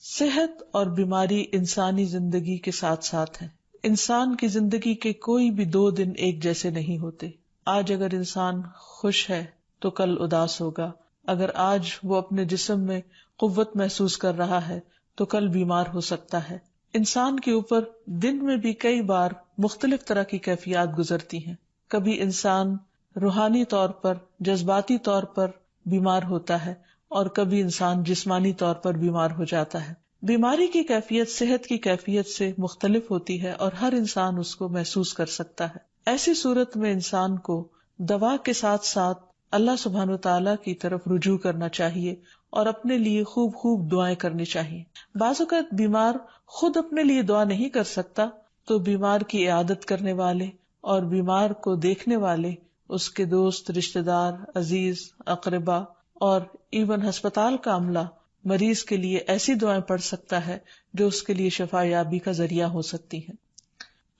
صحت اور بیماری انسانی زندگی کے ساتھ ساتھ ہے. انسان کی زندگی کے کوئی بھی 2 دن ایک جیسے نہیں ہوتے. آج اگر انسان خوش ہے تو کل اداس ہوگا. اگر آج وہ اپنے جسم میں قوت محسوس کر رہا ہے تو کل بیمار ہو سکتا ہے. انسان کے اوپر دن میں بھی کئی بار مختلف طرح کی کیفیات گزرتی ہیں. کبھی انسان روحانی طور پر، جذباتی طور پر بیمار ہوتا ہے اور کبھی انسان جسمانی طور پر بیمار ہو جاتا ہے. بیماری کی کیفیت صحت کی کیفیت سے مختلف ہوتی ہے اور ہر انسان اس کو محسوس کر سکتا ہے. ایسی صورت میں انسان کو دوا کے ساتھ ساتھ اللہ سبحانہ وتعالیٰ کی طرف رجوع کرنا چاہیے اور اپنے لیے خوب خوب دعائیں کرنی چاہیے. بعض اوقات بیمار خود اپنے لیے دعا نہیں کر سکتا تو بیمار کی عیادت کرنے والے اور بیمار کو دیکھنے والے، اس کے دوست، رشتہ دار، عزیز، اقربا اور ایون ہسپتال کا عملہ مریض کے لیے ایسی دعائیں پڑھ سکتا ہے جو اس کے لیے شفا یابی کا ذریعہ ہو سکتی ہیں.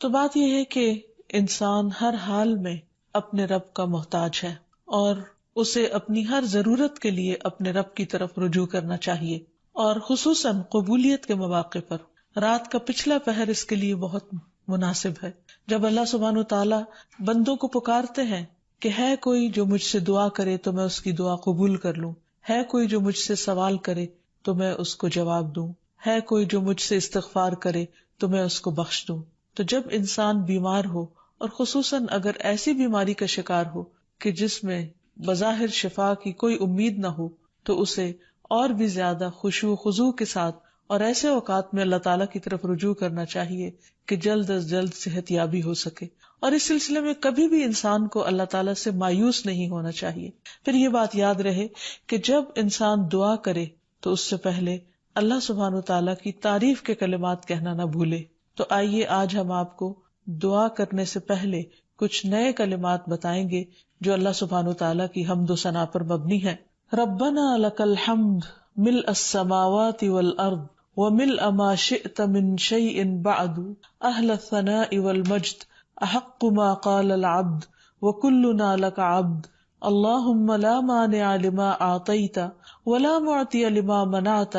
تو بات یہ ہے کہ انسان ہر حال میں اپنے رب کا محتاج ہے اور اسے اپنی ہر ضرورت کے لیے اپنے رب کی طرف رجوع کرنا چاہیے، اور خصوصاً قبولیت کے مواقع پر. رات کا پچھلا پہر اس کے لیے بہت مناسب ہے، جب اللہ سبحانہ وتعالیٰ بندوں کو پکارتے ہیں کہ ہے کوئی جو مجھ سے دعا کرے تو میں اس کی دعا قبول کر لوں، ہے کوئی جو مجھ سے سوال کرے تو میں اس کو جواب دوں، ہے کوئی جو مجھ سے استغفار کرے تو میں اس کو بخش دوں. تو جب انسان بیمار ہو اور خصوصاً اگر ایسی بیماری کا شکار ہو کہ جس میں بظاہر شفا کی کوئی امید نہ ہو، تو اسے اور بھی زیادہ خشوع و خضوع کے ساتھ اور ایسے اوقات میں اللہ تعالیٰ کی طرف رجوع کرنا چاہیے کہ جلد از جلد صحت یابی ہو سکے. اور اس سلسلے میں کبھی بھی انسان کو اللہ تعالیٰ سے مایوس نہیں ہونا چاہیے. پھر یہ بات یاد رہے کہ جب انسان دعا کرے تو اس سے پہلے اللہ سبحانہ وتعالیٰ کی تعریف کے کلمات کہنا نہ بھولے. تو آئیے آج ہم آپ کو دعا کرنے سے پہلے کچھ نئے کلمات بتائیں گے جو اللہ سبحانہ وتعالیٰ کی حمد و ثنا پر مبنی ہے. ربنا لک الحمد ملء السماوات والارض وملء ما شئت من شيء بعد اهل الثناء والمجد احق ما قال العبد وكلنا لك عبد اللهم لا مانع لما اعطيت ولا معطي لما منعت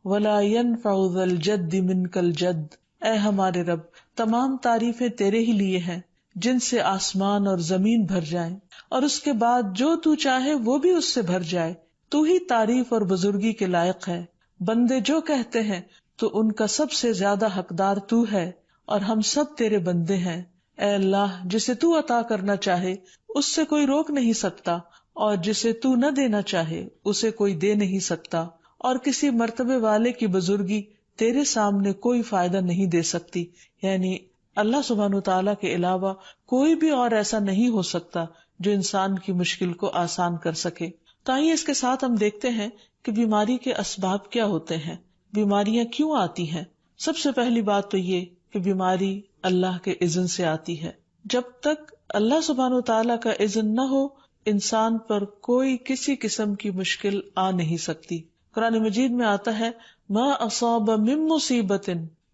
ولا ينفع ذا الجد منك الجد. اے ہمارے رب، تمام تعریفیں تیرے ہی لیے ہیں جن سے آسمان اور زمین بھر جائیں، اور اس کے بعد جو تو چاہے وہ بھی اس سے بھر جائے. تو ہی تعریف اور بزرگی کے لائق ہے. بندے جو کہتے ہیں تو ان کا سب سے زیادہ حقدار تو ہے، اور ہم سب تیرے بندے ہیں. اے اللہ، جسے تو عطا کرنا چاہے اس سے کوئی روک نہیں سکتا، اور جسے تو نہ دینا چاہے اسے کوئی دے نہیں سکتا، اور کسی مرتبے والے کی بزرگی تیرے سامنے کوئی فائدہ نہیں دے سکتی. یعنی اللہ سبحانہ وتعالیٰ کے علاوہ کوئی بھی اور ایسا نہیں ہو سکتا جو انسان کی مشکل کو آسان کر سکے. تو آئیے اس کے ساتھ ہم دیکھتے ہیں کہ بیماری کے اسباب کیا ہوتے ہیں، بیماریاں کیوں آتی ہیں. سب سے پہلی بات تو یہ کہ بیماری اللہ کے اذن سے آتی ہے. جب تک اللہ سبحانہ وتعالیٰ کا اذن نہ ہو انسان پر کوئی کسی قسم کی مشکل آ نہیں سکتی. قرآن مجید میں آتا ہے ما اصاب من مصیبت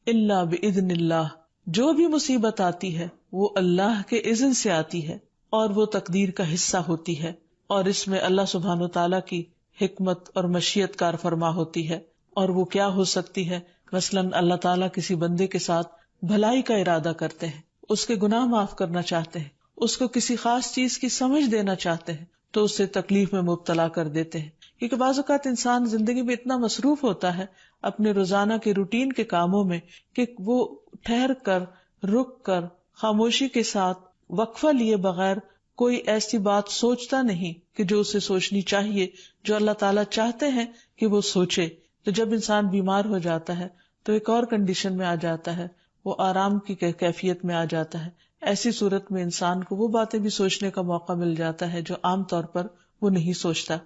الا باذن اللہ. جو بھی مصیبت آتی ہے وہ اللہ کے اذن سے آتی ہے اور وہ تقدیر کا حصہ ہوتی ہے، اور اس میں اللہ سبحانہ وتعالیٰ کی حکمت اور مشیت کار فرما ہوتی ہے. اور وہ کیا ہو سکتی ہے؟ مثلاً اللہ تعالیٰ کسی بندے کے ساتھ بھلائی کا ارادہ کرتے ہیں، اس کے گناہ معاف کرنا چاہتے ہیں، اس کو کسی خاص چیز کی سمجھ دینا چاہتے ہیں تو اسے تکلیف میں مبتلا کر دیتے ہیں. کیونکہ بعض اوقات انسان زندگی میں اتنا مصروف ہوتا ہے اپنے روزانہ کے روٹین کے کاموں میں کہ وہ ٹھہر کر، رک کر، خاموشی کے ساتھ وقفہ لیے بغیر کوئی ایسی بات سوچتا نہیں کہ جو اسے سوچنی چاہیے، جو اللہ تعالیٰ چاہتے ہیں کہ وہ سوچے. تو جب انسان بیمار ہو جاتا ہے تو ایک اور کنڈیشن میں آ جاتا ہے، وہ آرام کی کیفیت میں آ جاتا ہے. ایسی صورت میں انسان کو وہ باتیں بھی سوچنے کا موقع مل جاتا ہے جو عام طور پر وہ نہیں سوچتا.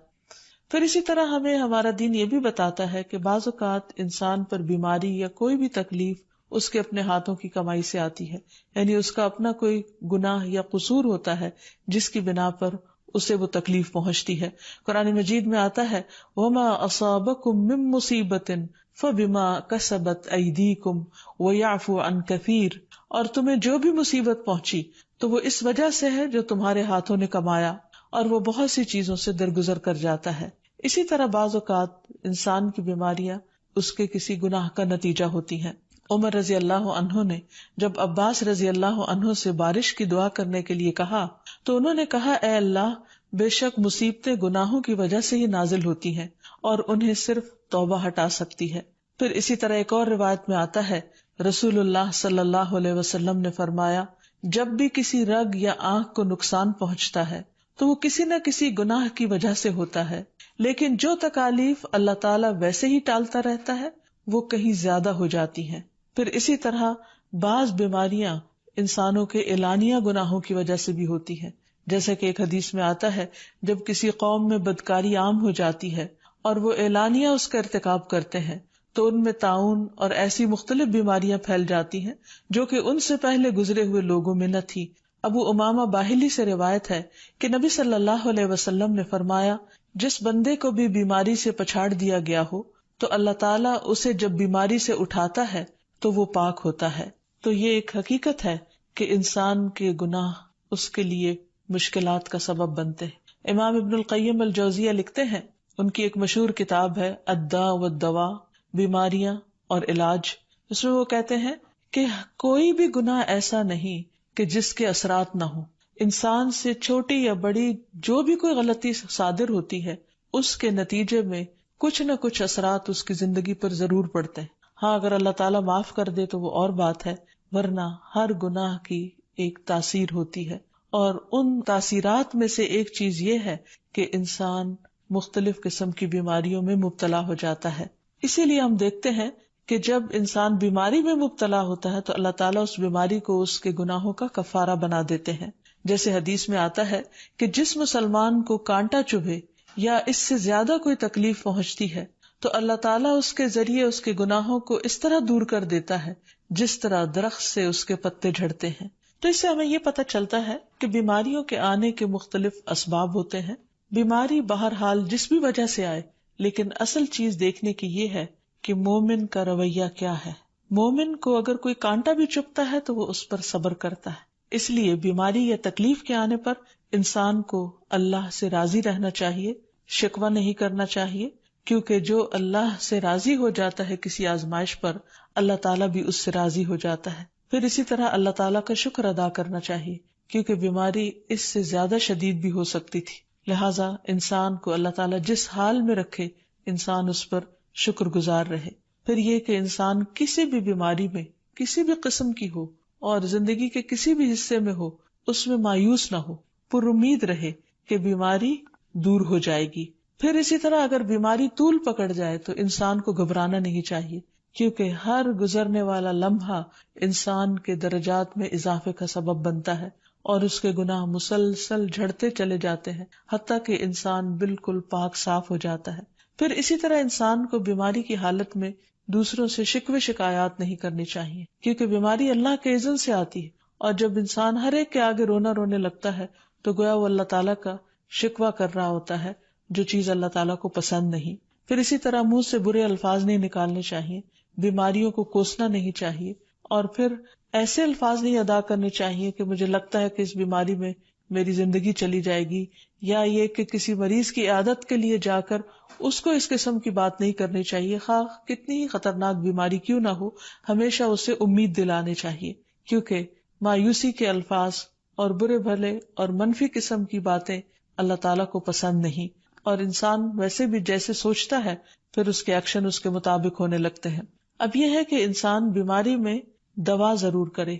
پھر اسی طرح ہمیں ہمارا دین یہ بھی بتاتا ہے کہ بعض اوقات انسان پر بیماری یا کوئی بھی تکلیف اس کے اپنے ہاتھوں کی کمائی سے آتی ہے، یعنی اس کا اپنا کوئی گناہ یا قصور ہوتا ہے جس کی بنا پر اسے وہ تکلیف پہنچتی ہے. قرآن مجید میں آتا ہے وَمَا أَصَابَكُم مِّن مُّصِيبَةٍ فَبِمَا كَسَبَتْ أَيْدِيكُمْ وَيَعْفُو عَن كَثِيرٍ. اور تمہیں جو بھی مصیبت پہنچی تو وہ اس وجہ سے ہے جو تمہارے ہاتھوں نے کمایا، اور وہ بہت سی چیزوں سے درگزر کر جاتا ہے. اسی طرح بعض اوقات انسان کی بیماریاں اس کے کسی گناہ کا نتیجہ ہوتی ہیں۔ عمر رضی اللہ عنہ نے جب عباس رضی اللہ عنہ سے بارش کی دعا کرنے کے لیے کہا تو انہوں نے کہا، اے اللہ، بے شک مصیبتیں گناہوں کی وجہ سے ہی نازل ہوتی ہیں اور انہیں صرف توبہ ہٹا سکتی ہے۔ پھر اسی طرح ایک اور روایت میں آتا ہے، رسول اللہ صلی اللہ علیہ وسلم نے فرمایا، جب بھی کسی رگ یا آنکھ کو نقصان پہنچتا ہے تو وہ کسی نہ کسی گناہ کی وجہ سے ہوتا ہے، لیکن جو تکالیف اللہ تعالیٰ ویسے ہی ٹالتا رہتا ہے وہ کہیں زیادہ ہو جاتی ہیں۔ پھر اسی طرح بعض بیماریاں انسانوں کے اعلانیہ گناہوں کی وجہ سے بھی ہوتی ہیں، جیسے کہ ایک حدیث میں آتا ہے، جب کسی قوم میں بدکاری عام ہو جاتی ہے اور وہ اعلانیہ اس کا ارتکاب کرتے ہیں تو ان میں طاعون اور ایسی مختلف بیماریاں پھیل جاتی ہیں جو کہ ان سے پہلے گزرے ہوئے لوگوں میں نہ تھی۔ ابو امامہ باہلی سے روایت ہے کہ نبی صلی اللہ علیہ وسلم نے فرمایا، جس بندے کو بھی بیماری سے پچھاڑ دیا گیا ہو تو اللہ تعالیٰ اسے جب بیماری سے اٹھاتا ہے تو وہ پاک ہوتا ہے۔ تو یہ ایک حقیقت ہے کہ انسان کے گناہ اس کے لیے مشکلات کا سبب بنتے ہیں۔ امام ابن القیم الجوزیہ لکھتے ہیں، ان کی ایک مشہور کتاب ہے الداء والدواء، بیماریاں اور علاج۔ اس میں وہ کہتے ہیں کہ کوئی بھی گناہ ایسا نہیں کہ جس کے اثرات نہ ہوں۔ انسان سے چھوٹی یا بڑی جو بھی کوئی غلطی صادر ہوتی ہے اس کے نتیجے میں کچھ نہ کچھ اثرات اس کی زندگی پر ضرور پڑتے ہیں۔ ہاں، اگر اللہ تعالیٰ معاف کر دے تو وہ اور بات ہے، ورنہ ہر گناہ کی ایک تاثیر ہوتی ہے، اور ان تاثیرات میں سے ایک چیز یہ ہے کہ انسان مختلف قسم کی بیماریوں میں مبتلا ہو جاتا ہے۔ اسی لیے ہم دیکھتے ہیں کہ جب انسان بیماری میں مبتلا ہوتا ہے تو اللہ تعالیٰ اس بیماری کو اس کے گناہوں کا کفارہ بنا دیتے ہیں۔ جیسے حدیث میں آتا ہے کہ جس مسلمان کو کانٹا چبھے یا اس سے زیادہ کوئی تکلیف پہنچتی ہے تو اللہ تعالیٰ اس کے ذریعے اس کے گناہوں کو اس طرح دور کر دیتا ہے جس طرح درخت سے اس کے پتے جھڑتے ہیں۔ تو اس سے ہمیں یہ پتہ چلتا ہے کہ بیماریوں کے آنے کے مختلف اسباب ہوتے ہیں۔ بیماری بہرحال جس بھی وجہ سے آئے، لیکن اصل چیز دیکھنے کی یہ ہے کہ مومن کا رویہ کیا ہے۔ مومن کو اگر کوئی کانٹا بھی چبھتا ہے تو وہ اس پر صبر کرتا ہے۔ اس لیے بیماری یا تکلیف کے آنے پر انسان کو اللہ سے راضی رہنا چاہیے، شکوہ نہیں کرنا چاہیے، کیونکہ جو اللہ سے راضی ہو جاتا ہے کسی آزمائش پر، اللہ تعالیٰ بھی اس سے راضی ہو جاتا ہے۔ پھر اسی طرح اللہ تعالیٰ کا شکر ادا کرنا چاہیے، کیونکہ بیماری اس سے زیادہ شدید بھی ہو سکتی تھی۔ لہٰذا انسان کو اللہ تعالیٰ جس حال میں رکھے انسان اس پر شکر گزار رہے۔ پھر یہ کہ انسان کسی بھی بیماری میں کسی بھی قسم کی ہو اور زندگی کے کسی بھی حصے میں ہو، اس میں مایوس نہ ہو، پر امید رہے کہ بیماری دور ہو جائے گی۔ پھر اسی طرح اگر بیماری طول پکڑ جائے تو انسان کو گھبرانا نہیں چاہیے، کیونکہ ہر گزرنے والا لمحہ انسان کے درجات میں اضافے کا سبب بنتا ہے اور اس کے گناہ مسلسل جھڑتے چلے جاتے ہیں، حتیٰ کہ انسان بالکل پاک صاف ہو جاتا ہے۔ پھر اسی طرح انسان کو بیماری کی حالت میں دوسروں سے شکوے شکایات نہیں کرنی چاہیے، کیونکہ بیماری اللہ کے اذن سے آتی ہے، اور جب انسان ہر ایک کے آگے رونے لگتا ہے تو گویا وہ اللہ تعالیٰ کا شکوہ کر رہا ہوتا ہے، جو چیز اللہ تعالیٰ کو پسند نہیں۔ پھر اسی طرح منہ سے برے الفاظ نہیں نکالنے چاہیے، بیماریوں کو کوسنا نہیں چاہیے، اور پھر ایسے الفاظ نہیں ادا کرنے چاہیے کہ مجھے لگتا ہے کہ اس بیماری میں میری زندگی چلی جائے گی، یا یہ کہ کسی مریض کی عیادت کے لیے جا کر اس کو اس قسم کی بات نہیں کرنی چاہیے، خواہ کتنی ہی خطرناک بیماری کیوں نہ ہو، ہمیشہ اسے امید دلانے چاہیے، کیونکہ مایوسی کے الفاظ اور برے بھلے اور منفی قسم کی باتیں اللہ تعالیٰ کو پسند نہیں، اور انسان ویسے بھی جیسے سوچتا ہے پھر اس کے ایکشن اس کے مطابق ہونے لگتے ہیں۔ اب یہ ہے کہ انسان بیماری میں دوا ضرور کرے،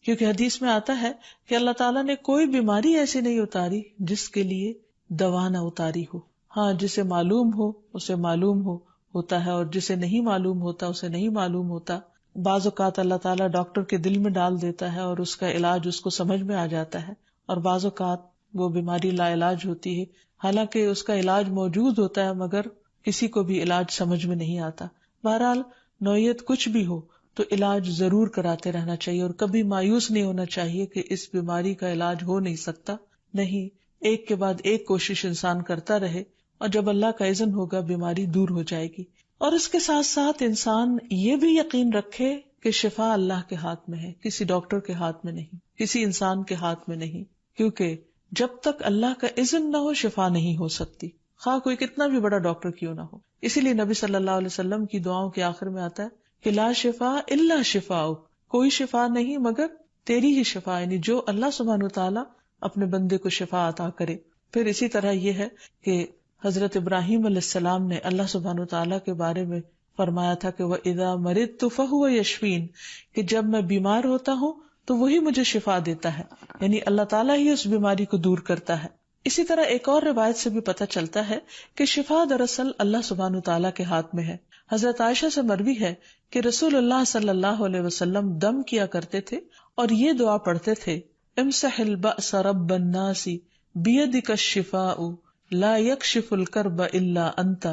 کیونکہ حدیث میں آتا ہے کہ اللہ تعالیٰ نے کوئی بیماری ایسی نہیں اتاری جس کے لیے دوا نہ اتاری ہو۔ ہاں، جسے معلوم ہو اسے معلوم ہوتا ہے، اور جسے نہیں معلوم ہوتا اسے نہیں معلوم ہوتا۔ بعض اوقات اللہ تعالیٰ ڈاکٹر کے دل میں ڈال دیتا ہے اور اس کا علاج اس کو سمجھ میں آ جاتا ہے، اور بعض اوقات وہ بیماری لا علاج ہوتی ہے، حالانکہ اس کا علاج موجود ہوتا ہے مگر کسی کو بھی علاج سمجھ میں نہیں آتا۔ بہرحال نوعیت کچھ بھی ہو تو علاج ضرور کراتے رہنا چاہیے، اور کبھی مایوس نہیں ہونا چاہیے کہ اس بیماری کا علاج ہو نہیں سکتا۔ نہیں، ایک کے بعد ایک کوشش انسان کرتا رہے، اور جب اللہ کا اذن ہوگا بیماری دور ہو جائے گی۔ اور اس کے ساتھ ساتھ انسان یہ بھی یقین رکھے کہ شفا اللہ کے ہاتھ میں ہے، کسی ڈاکٹر کے ہاتھ میں نہیں، کسی انسان کے ہاتھ میں نہیں، کیونکہ جب تک اللہ کا اذن نہ ہو شفا نہیں ہو سکتی، خواہ کوئی کتنا بھی بڑا ڈاکٹر کیوں نہ ہو۔ اسی لیے نبی صلی اللہ علیہ وسلم کی دعاؤں کے آخر میں آتا ہے کہ لا شفا الا شفاؤک، کوئی شفا نہیں مگر تیری ہی شفا، یعنی جو اللہ سبحانہ وتعالی اپنے بندے کو شفا عطا کرے۔ پھر اسی طرح یہ ہے کہ حضرت ابراہیم علیہ السلام نے اللہ سبحانہ وتعالی کے بارے میں فرمایا تھا کہ وَإِذَا مَرِضْتُ فَهُوَ يَشْفِينِ، کہ جب میں بیمار ہوتا ہوں تو وہی مجھے شفا دیتا ہے، یعنی اللہ تعالیٰ ہی اس بیماری کو دور کرتا ہے۔ اسی طرح ایک اور روایت سے بھی پتہ چلتا ہے کہ شفا دراصل اللہ سبحانہ وتعالی کے ہاتھ میں ہے۔ حضرت عائشہ سے مروی ہے کہ رسول اللہ صلی اللہ علیہ وسلم دم کیا کرتے تھے اور یہ دعا پڑھتے تھے، امسح البأس رب الناس بیدک الشفاء لا یکشف الکرب الا انت،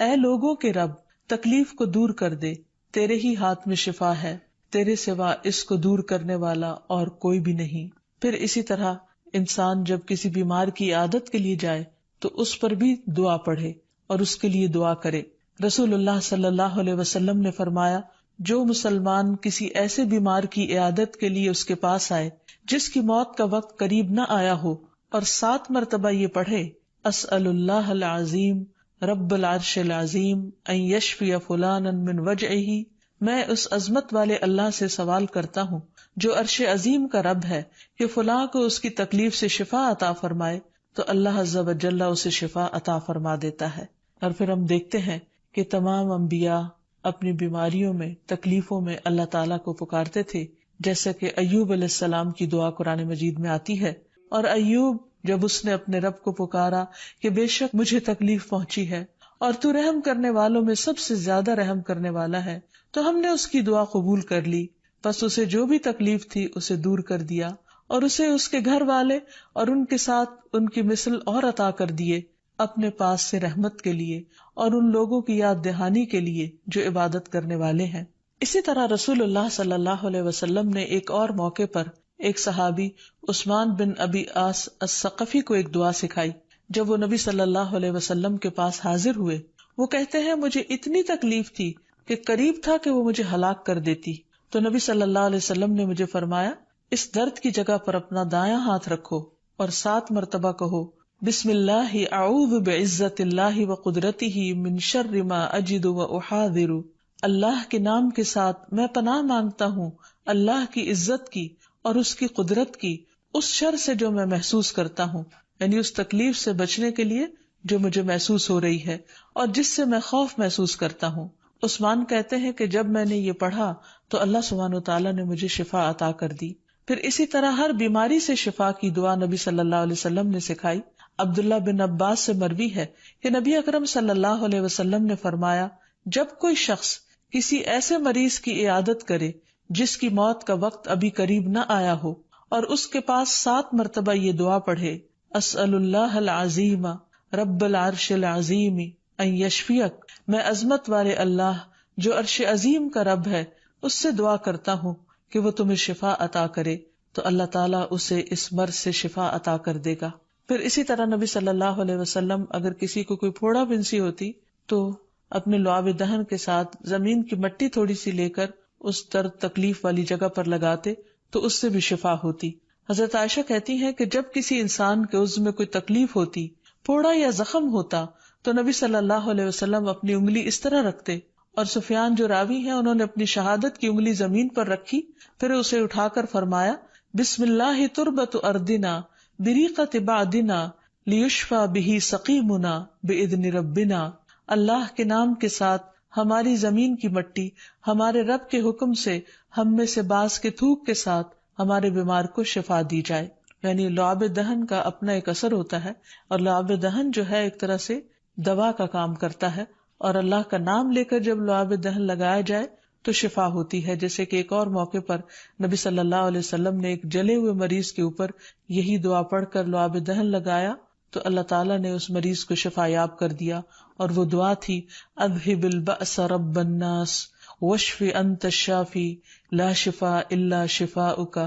اے لوگوں کے رب تکلیف کو دور کر دے، تیرے ہی ہاتھ میں شفا ہے، تیرے سوا اس کو دور کرنے والا اور کوئی بھی نہیں۔ پھر اسی طرح انسان جب کسی بیمار کی عیادت کے لیے جائے تو اس پر بھی دعا پڑھے اور اس کے لیے دعا کرے۔ رسول اللہ صلی اللہ علیہ وسلم نے فرمایا، جو مسلمان کسی ایسے بیمار کی عیادت کے لیے اس کے پاس آئے جس کی موت کا وقت قریب نہ آیا ہو اور 7 مرتبہ یہ پڑھے، اسأل اللہ العظیم رب العرش العظیم ان یشفی فلانا من وجعہ، میں اس عظمت والے اللہ سے سوال کرتا ہوں جو عرش عظیم کا رب ہے کہ فلاں کو اس کی تکلیف سے شفا عطا فرمائے، تو اللہ عز و جل اسے شفا عطا فرما دیتا ہے۔ اور پھر ہم دیکھتے ہیں کہ تمام انبیاء اپنی بیماریوں میں، تکلیفوں میں اللہ تعالیٰ کو پکارتے تھے، جیسا کہ ایوب علیہ السلام کی دعا قرآن مجید میں آتی ہے۔ اور ایوب جب اس نے اپنے رب کو پکارا کہ بے شک مجھے تکلیف پہنچی ہے اور تو رحم کرنے والوں میں سب سے زیادہ رحم کرنے والا ہے، تو ہم نے اس کی دعا قبول کر لی، بس اسے جو بھی تکلیف تھی اسے دور کر دیا اور اسے اس کے گھر والے اور ان کے ساتھ ان کی مثل اور عطا کر دیے اپنے پاس سے رحمت کے لیے اور ان لوگوں کی یاد دہانی کے لیے جو عبادت کرنے والے ہیں۔ اسی طرح رسول اللہ صلی اللہ علیہ وسلم نے ایک اور موقع پر ایک صحابی عثمان بن ابی عاص الثقفی کو ایک دعا سکھائی۔ جب وہ نبی صلی اللہ علیہ وسلم کے پاس حاضر ہوئے، وہ کہتے ہیں مجھے اتنی تکلیف تھی کہ قریب تھا کہ وہ مجھے ہلاک کر دیتی، تو نبی صلی اللہ علیہ وسلم نے مجھے فرمایا، اس درد کی جگہ پر اپنا دایاں ہاتھ رکھو اور 7 مرتبہ کہو، بسم اللہ اعوذ بعزت اللہ وقدرتہ من شر ما اجد واحاذر، اللہ کے نام کے ساتھ میں پناہ مانگتا ہوں اللہ کی عزت کی اور اس کی قدرت کی اس شر سے جو میں محسوس کرتا ہوں، یعنی اس تکلیف سے بچنے کے لیے جو مجھے محسوس ہو رہی ہے اور جس سے میں خوف محسوس کرتا ہوں۔ عثمان کہتے ہیں کہ جب میں نے یہ پڑھا تو اللہ سبحانہ وتعالیٰ نے مجھے شفا عطا کر دی۔ پھر اسی طرح ہر بیماری سے شفا کی دعا نبی صلی اللہ علیہ وسلم نے سکھائی۔ عبداللہ بن عباس سے مروی ہے کہ نبی اکرم صلی اللہ علیہ وسلم نے فرمایا، جب کوئی شخص کسی ایسے مریض کی عیادت کرے جس کی موت کا وقت ابھی قریب نہ آیا ہو اور اس کے پاس 7 مرتبہ یہ دعا پڑھے، اسأل اللہ العظیم رب العرش العظیم ان یشفیک، میں عظمت والے اللہ جو عرش عظیم کا رب ہے اس سے دعا کرتا ہوں کہ وہ تمہیں شفا عطا کرے، تو اللہ تعالیٰ اسے اس مرض سے شفا عطا کر دے گا۔ پھر اسی طرح نبی صلی اللہ علیہ وسلم اگر کسی کو کوئی پھوڑا بنسی ہوتی تو اپنے لعاب دہن کے ساتھ زمین کی مٹی تھوڑی سی لے کر اس درد تکلیف والی جگہ پر لگاتے تو اس سے بھی شفا ہوتی۔ حضرت عائشہ کہتی ہیں کہ جب کسی انسان کے عضو میں کوئی تکلیف ہوتی، پھوڑا یا زخم ہوتا، تو نبی صلی اللہ علیہ وسلم اپنی انگلی اس طرح رکھتے، اور سفیان جو راوی ہیں انہوں نے اپنی شہادت کی انگلی زمین پر رکھی، پھر اسے اٹھا کر فرمایا، بسم اللہ تربت اردنا بریقت بعدنا لیشفى به سقیمنا باذن ربنا، اللہ کے نام کے ساتھ ہماری زمین کی مٹی ہمارے رب کے حکم سے ہم میں سے بعض کے تھوک کے ساتھ ہمارے بیمار کو شفا دی جائے۔ یعنی لعاب دہن کا اپنا ایک اثر ہوتا ہے، اور لعاب دہن جو ہے ایک طرح سے دوا کا کام کرتا ہے، اور اللہ کا نام لے کر جب لعاب دہن لگایا جائے تو شفا ہوتی ہے۔ جیسے کہ ایک اور موقع پر نبی صلی اللہ علیہ وسلم نے ایک جلے ہوئے مریض کے اوپر یہی دعا پڑھ کر لعاب دہن لگایا تو اللہ تعالیٰ نے اس مریض کو شفا یاب کر دیا، اور وہ دعا تھی، اذہب البأس رب الناس واشف انت الشافی لا شفاء الا شفاؤک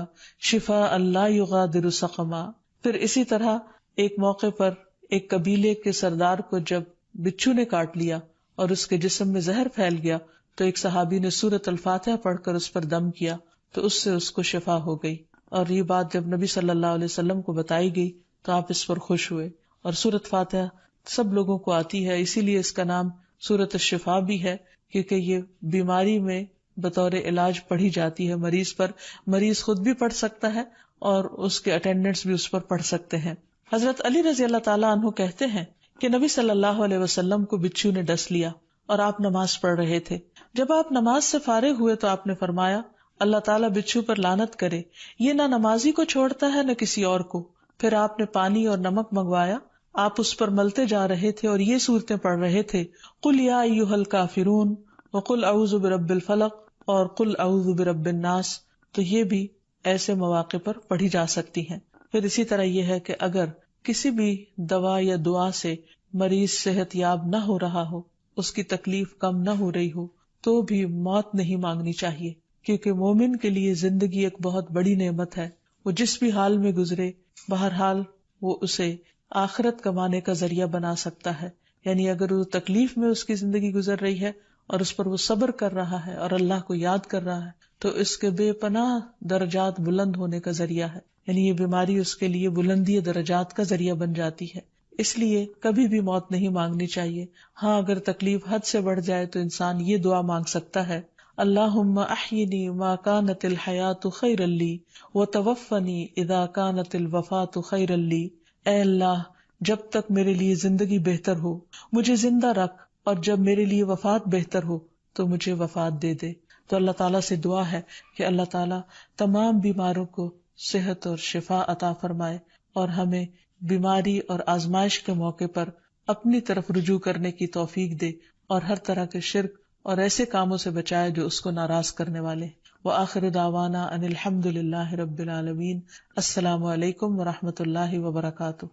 شفاء لا یغادر سقما۔ پھر اسی طرح ایک موقع پر ایک قبیلے کے سردار کو جب بچھو نے کاٹ لیا اور اس کے جسم میں زہر پھیل گیا تو ایک صحابی نے سورۃ الفاتحہ پڑھ کر اس پر دم کیا تو اس سے اس کو شفا ہو گئی، اور یہ بات جب نبی صلی اللہ علیہ وسلم کو بتائی گئی تو آپ اس پر خوش ہوئے۔ اور سورۃ فاتحہ سب لوگوں کو آتی ہے، اسی لیے اس کا نام سورۃ الشفا بھی ہے، کیونکہ یہ بیماری میں بطور علاج پڑھی جاتی ہے مریض پر. مریض خود بھی پڑھ سکتا ہے اور اس کے اٹینڈنٹس بھی اس پر پڑھ سکتے ہیں. حضرت علی رضی اللہ تعالیٰ عنہ کہتے ہیں کہ نبی صلی اللہ علیہ وسلم کو بچھو نے ڈس لیا اور آپ نماز پڑھ رہے تھے. جب آپ نماز سے فارغ ہوئے تو آپ نے فرمایا اللہ تعالیٰ بچھو پر لعنت کرے، یہ نہ نمازی کو چھوڑتا ہے نہ کسی اور کو. پھر آپ نے پانی اور نمک منگوایا، آپ اس پر ملتے جا رہے تھے اور یہ صورتیں پڑھ رہے تھے قل یا ایھا الکافرون وقل اعوذ برب الفلق اور قل اعوذ برب الناس. تو یہ بھی ایسے مواقع پر پڑھی جا سکتی ہیں. پھر اسی طرح یہ ہے کہ اگر کسی بھی دوا یا دعا سے مریض صحت یاب نہ ہو رہا ہو، اس کی تکلیف کم نہ ہو رہی ہو، تو بھی موت نہیں مانگنی چاہیے، کیونکہ مومن کے لیے زندگی ایک بہت بڑی نعمت ہے. وہ جس بھی حال میں گزرے بہرحال وہ اسے آخرت کمانے کا ذریعہ بنا سکتا ہے. یعنی اگر وہ تکلیف میں اس کی زندگی گزر رہی ہے اور اس پر وہ صبر کر رہا ہے اور اللہ کو یاد کر رہا ہے تو اس کے بے پناہ درجات بلند ہونے کا ذریعہ ہے. یعنی یہ بیماری اس کے لیے بلندی درجات کا ذریعہ بن جاتی ہے. اس لیے کبھی بھی موت نہیں مانگنی چاہیے. ہاں اگر تکلیف حد سے بڑھ جائے تو انسان یہ دعا مانگ سکتا ہے اللہم احینی ما کانت الحیات خیرا لی وتوفنی اذا کانت الوفات خیرا لی. اے اللہ جب تک میرے لیے زندگی بہتر ہو مجھے زندہ رکھ، اور جب میرے لیے وفات بہتر ہو تو مجھے وفات دے دے. تو اللہ تعالیٰ سے دعا ہے کہ اللہ تعالیٰ تمام بیماروں کو صحت اور شفا عطا فرمائے اور ہمیں بیماری اور آزمائش کے موقع پر اپنی طرف رجوع کرنے کی توفیق دے اور ہر طرح کے شرک اور ایسے کاموں سے بچائے جو اس کو ناراض کرنے والے. وآخر دعوانا ان الحمد للہ رب العالمین. السلام علیکم ورحمۃ اللہ وبرکاتہ.